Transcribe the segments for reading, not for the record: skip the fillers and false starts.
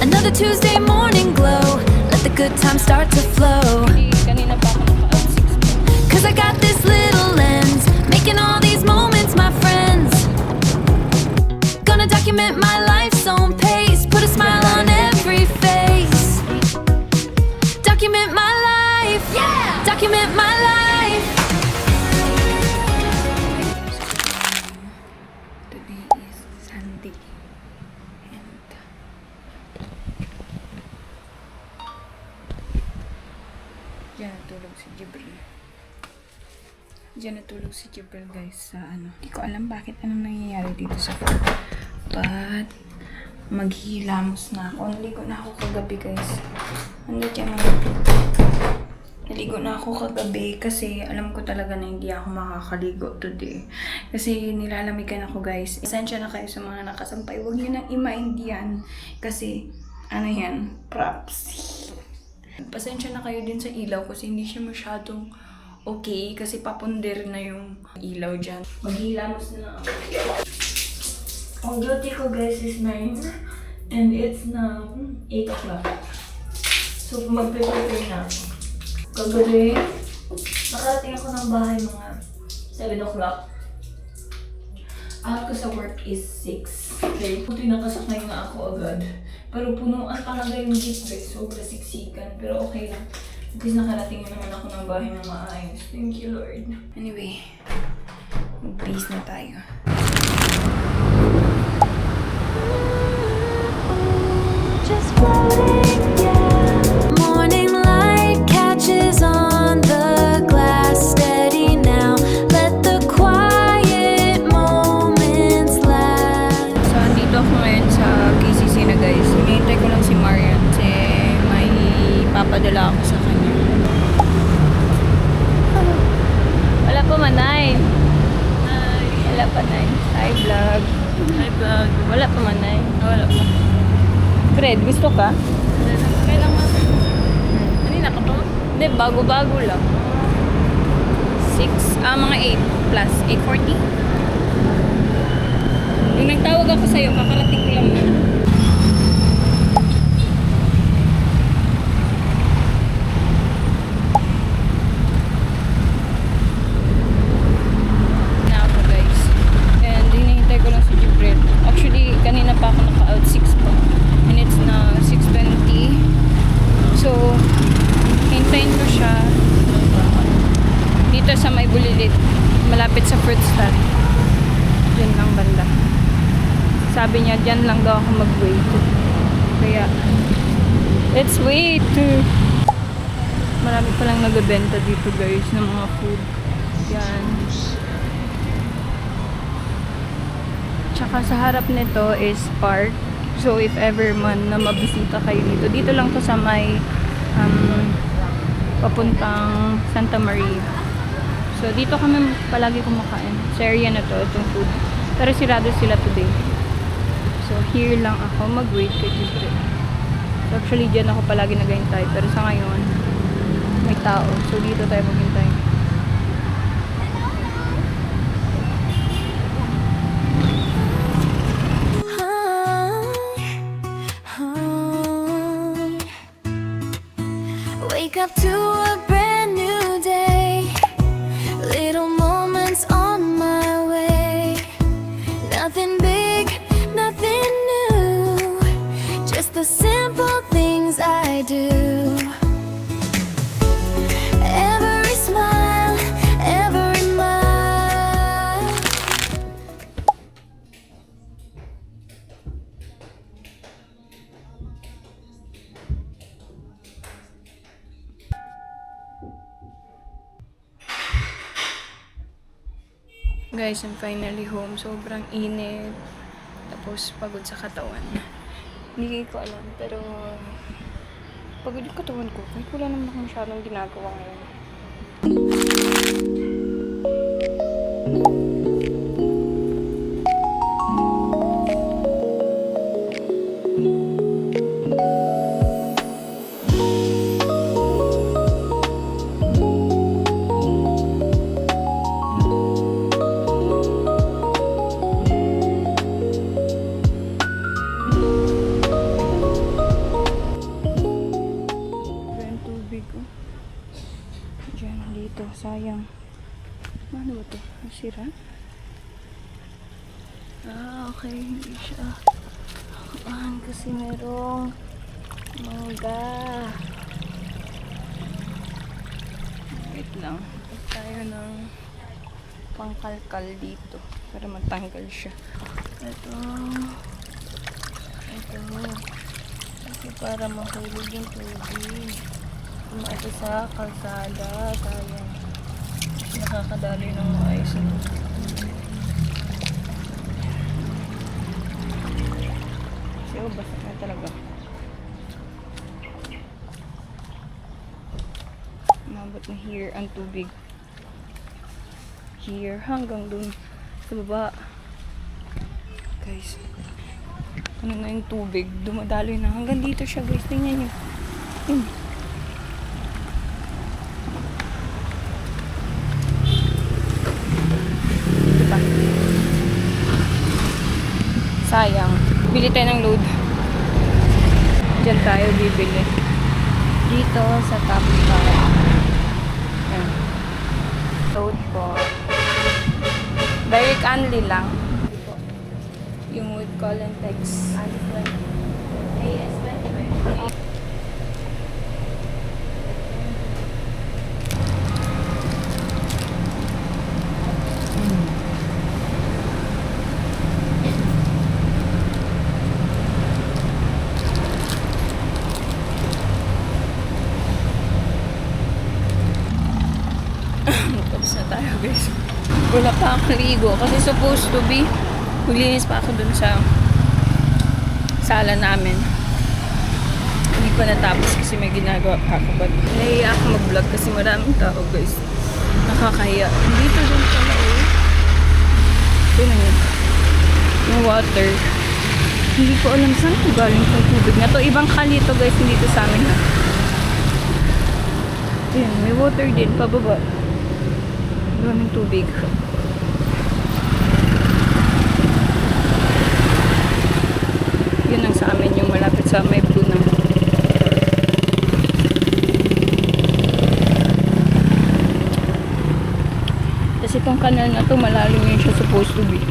Another Tuesday morning glow. Let the good times start to flow. Cause I got this little lens, making all these moments my friends. Gonna document my life's own pace, put a smile on every face. Document my life, yeah! Document my life. Today is Sunday. And diyan natulog si Jibril. Diyan natulog si Jibril guys sa ano. Hindi ko alam bakit anong nangyayari dito sa food. But maghihilamos na ako. Naligo na ako kagabi guys. Naligo na ako kagabi kasi alam ko talaga na hindi ako makakaligo today. Kasi nilalamigan ako guys. Esensya na kayo sa mga nakasampay. Huwag niyo nang i-mind kasi ano yan, props. Pasensya na kayo din sa ilaw kasi hindi siya masyadong okay kasi papunder na yung ilaw dyan. Maghilamos na ako. Ang duty ko guys is 9 and it's now 8 o'clock. So magpe-prepare na ako. Kagabi, nakarating ako ng bahay mga 7 o'clock. Out ko sa work is 6. Okay, buti nakasakay nga ako agad. Pero punuan talaga yung jeep, sobra siksikan. Pero okay lang. At least nakarating na naman ako ng bahay na maayos. Thank you, Lord. Anyway, mag-peace na tayo. Just floating, yeah. Morning light catches on the glass, steady now. Let the quiet moments last. So, andito ako ngayon sa KCC na guys. Hinihintay ko lang si Marian kasi may papadala ako sa kanya. Wala pa manay. Hi. Wala pa nay. Hi vlog. Hi vlog. Wala pa manay. Wala pa. Fred, gusto ka? Kailan mo? Kanina ka pa? Hindi, bago-bago lang. 6, mga 8 plus 8:40. Yung nagtawag ako sa'yo, kakarating ko lang yun. Na ako guys. And hinihintay ko lang si Jibril. Actually, kanina pa ako naka-out 6 pa. And it's now 6:20. So, hintayin ko siya dito sa may Bulilit. Malapit sa fruit stand. Diyan lang banda. Sabi niya, dyan lang daw ako mag-wait. Kaya, let's wait. Marami palang nagbebenta dito guys ng mga food. Yan. Tsaka sa harap nito is park. So, if ever man na mabisita kayo dito, dito lang to sa may papuntang Santa Maria. So, dito kami palagi kumakain. Sa area na to, itong food. Pero sirado sila today. So, here lang ako mag-wait kay Jibril. So, actually, dyan ako palagi naghihintay. Pero sa ngayon, may tao. So, dito tayo maghintay. Wake up to a brand new day. Little moments on my way. Nothing big, nothing new. Just the simple things I do. Every smile, every mile. Guys, I'm finally home. Sobrang init. Tapos, pagod sa katawan. Hindi ko alam, pero pagod yung katawan ko. Kahit wala naman ako masyadong ginagawa ngayon. to? Nasira? Okay. Hindi siya. Kasi merong mangga. Wait lang. Ito tayo ng pangkalkal dito para matanggal siya. Ito. Kasi para mahulog yung tubig. Ito sa kalsada. Sayang. Nakakadali ng maayos ito. Kasi basta na talaga. Umabot na here ang tubig. Here hanggang dun sa baba. Guys. Ano na yung tubig? Dumadaloy na. Hanggang dito siya guys. Tingnan nyo. Yun. Diba? Sayang. Bili tayo ng load. Diyan tayo bibili. Dito sa top bar. Ayan. Load po. Direct only lang. Yung wood call and text. AS20. Tapos na tayo guys. Wala pa akong ligo kasi supposed to be maglinis pa ako dun sa sala namin. Hindi ko natapos kasi may ginagawa pa ako. But nahiya ako mag-vlog kasi maraming tao guys. Nakakahiya. Dito dun sa loob. Tignan yun. Yung water. Hindi ko alam saan ko galing itong tubig na to. Ibang kali to guys. Hindi to sa amin. Ayan, may water din. Pababa. Daming tubig. Yun ang sa amin yung malapit sa may blue na. Kasi itong kanal na to malalim yun siya supposed to be.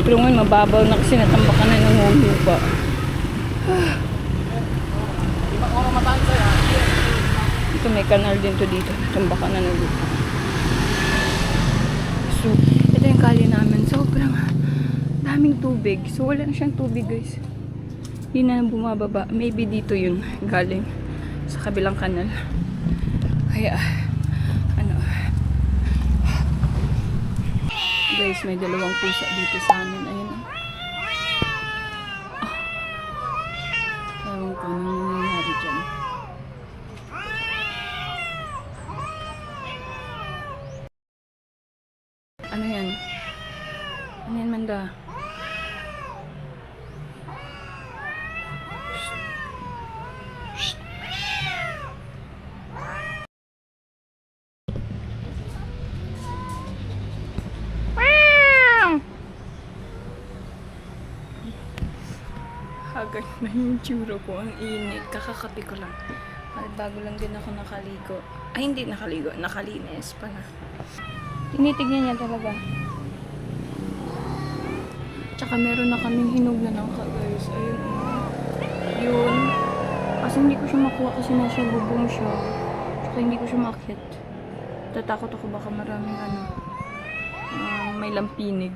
Pero ngayon mababaw na kasi natambakan na ng lupa. Ito may kanal din to dito. Natambakan na ng lupa. So, ito yung kali namin. Sobrang daming tubig. So, wala na siyang tubig, guys. Hindi na bumababa. Maybe dito yun galing sa kabilang kanal. Kaya, guys, may dalawang pusa dito sa amin. Ayun. Ewan ko, nangyayari dyan. Ano yan? Ano yan, Manda? Agad na yung tsura ko. Ang init. Kakakapi ko lang. Bago lang din ako nakaligo. Ay, hindi nakaligo. Nakalinis pala. Tinitignan niya talaga. Tsaka meron na kaming hinog na nangka, guys. Ayun. Yun. Kasi hindi ko siya makuha kasi nasa bubong siya. Tsaka hindi ko siya makit. Tatakot ako baka maraming may lampinig.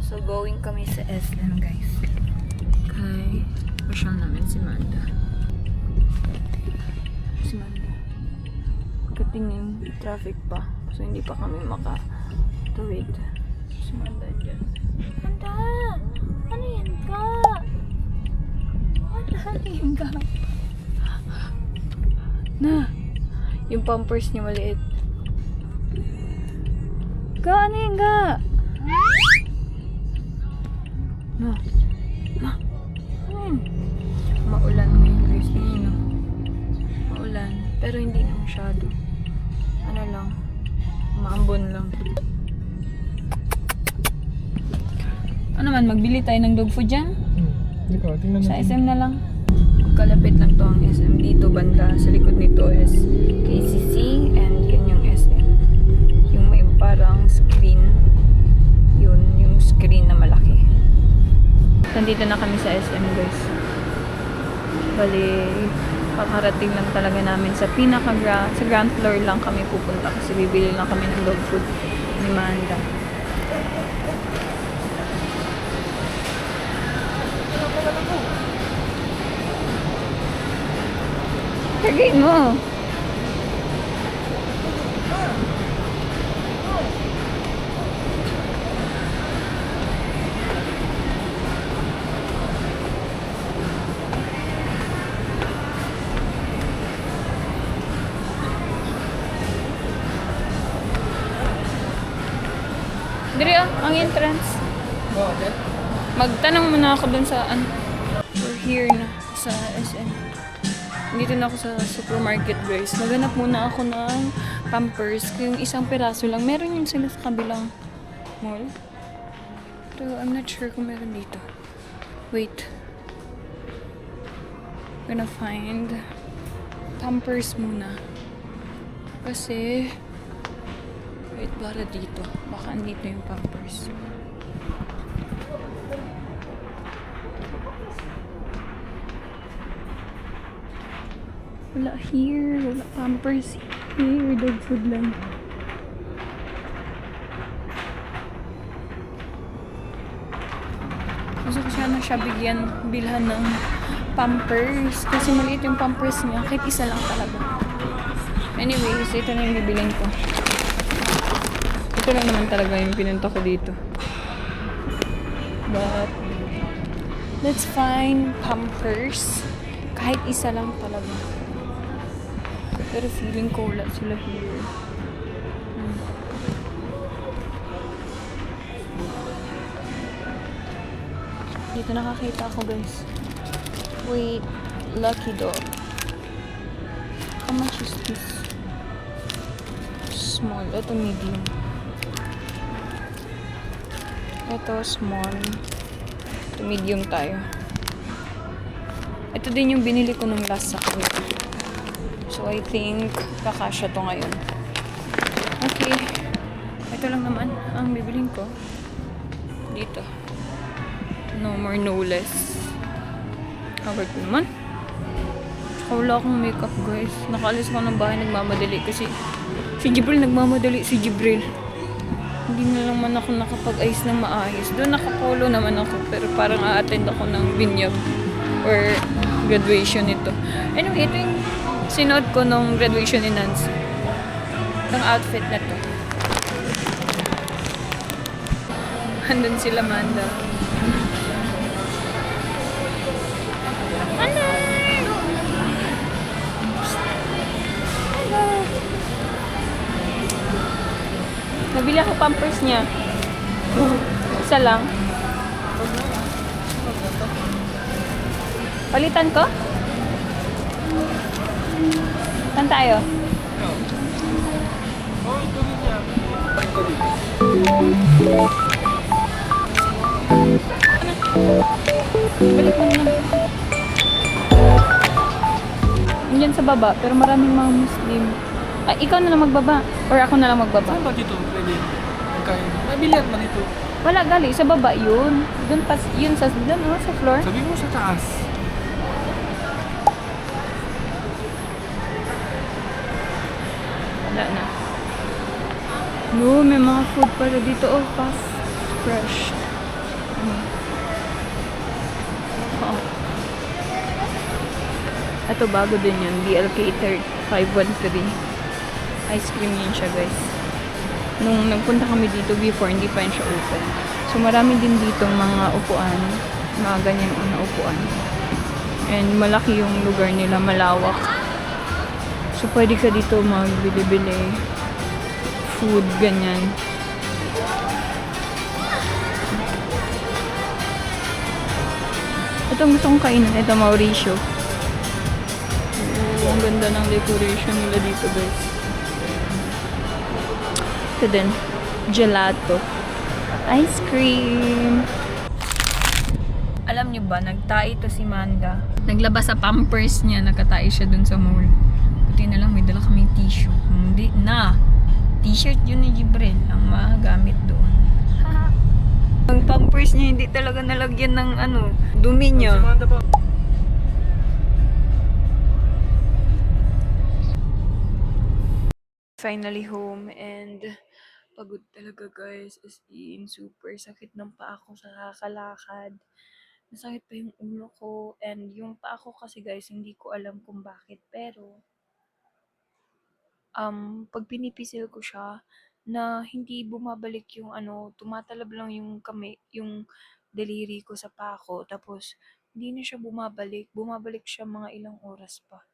So, going kami sa SM, guys. Okay. Pasyal namin si Manda. Pagkatingin, traffic pa. So, hindi pa kami makatawid. Si Manda dyan. Manda! Ano yan ka? Ano yan ka? Na! Yung pampers niya maliit. Ka, ano yan ka? Ma. Ano yun? Maulan ngayon guys. Ngayon, no? Maulan. Pero hindi na masyado. Ano lang. Maambon lang. Ano naman, magbili tayo ng dog food dyan? Tingnan Sa SM na lang. Kalapit lang to ang SM. Dito banda. Sa likod nito is KCC. And yun yung SM. screen na malaki. Nandito na kami sa SM, guys. Bali, kakarating lang talaga namin sa sa ground floor lang kami pupunta kasi bibili lang kami ng dog food ni Manda. Tagayin mo! Diri ang entrance. Magtanong muna ako dun sa we're here na sa SM. Dito na ako sa supermarket, guys. Maghanap muna ako ng Pampers. Yung isang piraso lang. Meron yun sila sa kabilang mall. Pero I'm not sure kung meron dito. Wait. I'm gonna find Pampers muna. Kasi wait, para dito. Baka andito yung Pampers. Wala here. Wala Pampers here. Dog food lang. Gusto ko siya bilhan ng Pampers. Kasi maliit yung Pampers niya. Kahit isa lang talaga. Anyways, ito na yung bibilin ko. Ito lang naman talaga yung pinunta ko dito. But let's find Pampers. Kahit isa lang talaga. Pero feeling ko wala sila here. Dito nakakita ako, guys. Wait, Lucky Dog. How much is this? Small. Ito medium. Ito small. Ito medium tayo. Ito din yung binili ko nung last sa kanya. So I think kakasya to ngayon. Okay. Ito lang naman ang bibiling ko. Dito. No more, no less. Covered ko naman. Wala akong makeup, guys. Nakaalis ko ng bahay, nagmamadali kasi si Jibril nagmamadali. Si Jibril. Hindi na naman ako nakapag-ayos ng maayos. Doon nakapolo naman ako, pero parang a-attend ako ng binyag or graduation nito. Anyway, ito yung sinuot ko nung graduation ni Nancy. Itong outfit na to. Andun sila, Manda. Nabili ako Pampers niya. Isa lang. Palitan ko? Saan tayo? Balik mo na. Nandiyan sa baba, pero maraming mga Muslim. Ay, ikaw na lang magbaba. Or ako na lang magbaba. Saan ba dito? Pwede. Magkain. Nabilihan ba dito? Wala, gali. Sa baba yun. Doon pas, yun sa, doon, oh, sa floor. Sabi mo sa taas. Wala na. No, may mga food pala dito. Oh, fast. Fresh. Oh. Ito, bago din yun. BLK 513. Ice cream yun siya, guys. Nung nagpunta kami dito before, hindi pa yun siya open. So, marami din dito mga upuan. Mga ganyan na upuan. And malaki yung lugar nila, malawak. So, pwede ka dito magbili-bili. Food, ganyan. Ito ang gusto kong kainin. Ito, Mauricio. Oh, ang ganda ng decoration nila dito, guys. Ito din, gelato. Ice cream. Alam niyo ba, nagtae to si Manda. Naglabas sa Pampers niya, nakatae siya dun sa mall. Buti na lang, may dala kaming tissue. Hindi na. T-shirt yun ni Jibril ang magamit doon. Ang pampers niya hindi talaga nalagyan ng ano, dumi Si niya. Amanda ba? Finally home and pagod talaga guys, as in super sakit ng paa ko sa kakalakad. Masakit pa yung ulo ko and yung paa ko kasi guys hindi ko alam kung bakit pero pag pinipisil ko siya na hindi bumabalik yung ano, tumatalab lang yung yung daliri ko sa paa ko tapos hindi na siya bumabalik siya mga ilang oras pa.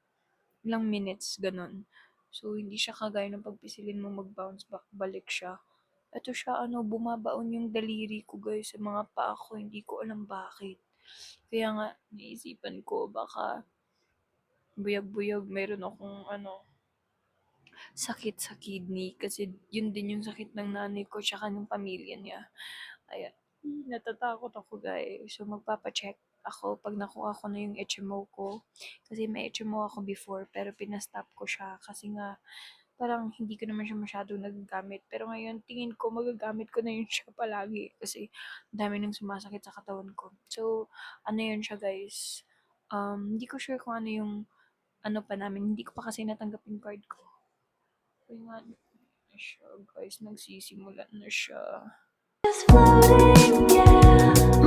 Ilang minutes, ganun. So, hindi siya kagaya ng pagpisilin mo mag-bounce back, balik siya. Ito siya, ano, bumabaon yung daliri ko, guys, sa mga paa ko. Hindi ko alam bakit. Kaya nga, naisipan ko, baka buyag-buyag, meron akong, ano, sakit sa kidney. Kasi yun din yung sakit ng nanay ko, tsaka ng pamilya niya. Kaya, natatakot ako, guys. So, magpapacheck ako pag nakuha ko na yung HMO ko. Kasi may HMO ako before, pero pinastop ko siya. Kasi nga, parang hindi ko naman siya masyadong nagagamit. Pero ngayon, tingin ko magagamit ko na yun siya palagi. Kasi, ang dami nang sumasakit sa katawan ko. So, ano yun siya, guys. Hindi ko sure kung ano yung ano pa namin. Hindi ko pa kasi natanggap yung card ko. Kaya nga, na siya, guys. Nagsisimula na siya. Just floating, yeah.